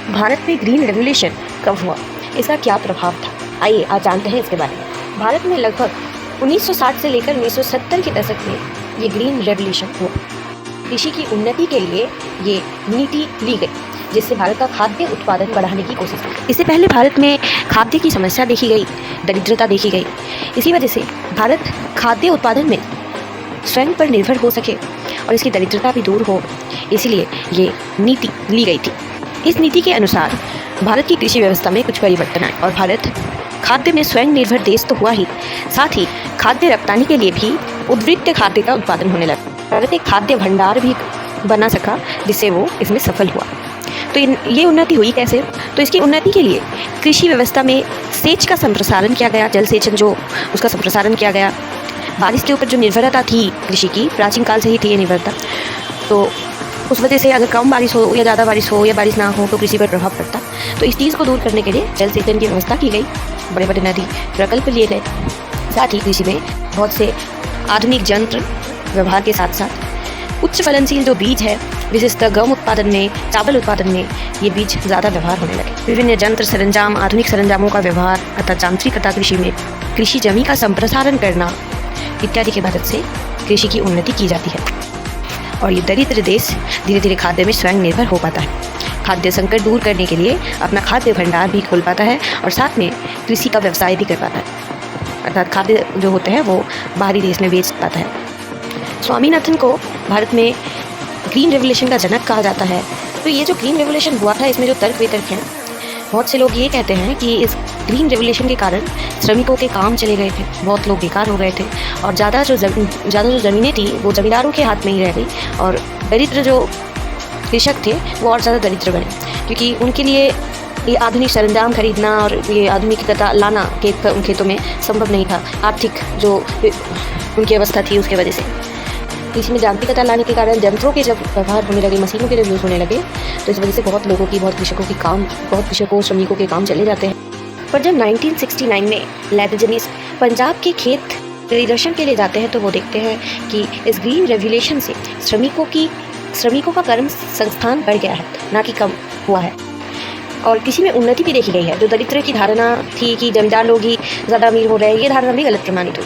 भारत में green revolution कब हुआ, इसका क्या प्रभाव था, आइए आज जानते हैं इसके बारे में। भारत में लगभग 1960 से लेकर 1970 के दशक में ये ग्रीन रेवोल्यूशन हुआ। कृषि की उन्नति के लिए ये नीति ली गई जिससे भारत का खाद्य उत्पादन बढ़ाने की कोशिश की। इससे पहले भारत में खाद्य की समस्या देखी गई, दरिद्रता देखी गई। इसी वजह से भारत खाद्य उत्पादन में स्वयं पर निर्भर हो सके और इसकी दरिद्रता भी दूर हो, इसलिए ये नीति ली गई थी। इस नीति के अनुसार भारत की कृषि व्यवस्था में कुछ परिवर्तन आए और भारत खाद्य में स्वयं निर्भर देश तो हुआ ही, साथ ही खाद्य रप्तानी के लिए भी उद्वृत्त खाद्य का उत्पादन होने लगा। भारत एक खाद्य भंडार भी बना सका जिससे वो इसमें सफल हुआ। तो ये उन्नति हुई कैसे? तो इसकी उन्नति के लिए कृषि व्यवस्था में सेच का संप्रसारण किया गया, जल सेचन जो उसका संप्रसारण किया गया। बारिश के ऊपर जो निर्भरता थी कृषि की, प्राचीन काल से ही थी ये निर्भरता, तो उस वजह से अगर कम बारिश हो या ज़्यादा बारिश हो या बारिश ना हो तो कृषि पर प्रभाव पड़ता। तो इस चीज़ को दूर करने के लिए जल सेचन की व्यवस्था की गई, बड़े बड़े नदी प्रकल्प लिए गए। साथ ही कृषि में बहुत से आधुनिक यंत्र व्यवहार के साथ साथ उच्च फलनशील जो बीज है, विशेषतः गम उत्पादन में, चावल उत्पादन में ये बीज ज़्यादा व्यवहार होने लगे। विभिन्न यंत्र सरंजाम, आधुनिक सरंजामों का व्यवहार अर्थात यांत्रिकता कृषि में, कृषि जमीन का संप्रसारण करना इत्यादि की मदद से कृषि की उन्नति की जाती है और ये दरिद्र देश धीरे धीरे खाद्य में स्वयं निर्भर हो पाता है। खाद्य संकट दूर करने के लिए अपना खाद्य भंडार भी खोल पाता है और साथ में कृषि का व्यवसाय भी कर पाता है, अर्थात खाद्य जो होते हैं वो बाहरी देश में बेच पाता है। स्वामीनाथन को भारत में ग्रीन रेवोल्यूशन का जनक कहा जाता है। तो ये जो ग्रीन रेवोल्यूशन हुआ था इसमें जो तर्क वितर्क हैं, बहुत से लोग ये कहते हैं कि इस ग्रीन रेवोल्यूशन के कारण श्रमिकों के काम चले गए थे, बहुत लोग बेकार हो गए थे और ज़्यादा जो ज़मीनें थी वो ज़मींदारों के हाथ में ही रह गई और दरिद्र जो कृषक थे वो और ज़्यादा दरिद्र बने, क्योंकि उनके लिए ये आधुनिक सरंजाम खरीदना और ये आधुनिकता लाना खेतों में संभव नहीं था। आर्थिक जो उनकी अवस्था थी उसके वजह से कृषि में यांत्रिकता लाने के कारण यंत्रों के जब व्यवहार होने लगे, मशीनों के जब यूज़ होने लगे, तो इस वजह से बहुत कृषकों श्रमिकों के काम चले जाते हैं। पर जब 1969 में लैथजनीस पंजाब के खेत परिदर्शन के लिए जाते हैं तो वो देखते हैं कि इस ग्रीन रेवोल्यूशन से श्रमिकों का कर्म संस्थान बढ़ गया है, ना कि कम हुआ है। और कृषि में उन्नति भी देखी गई है। जो दरिद्र की धारणा थी कि जमींदार लोग ही ज़्यादा अमीर हो रहे हैं, ये धारणा भी गलत प्रमाणित हुई।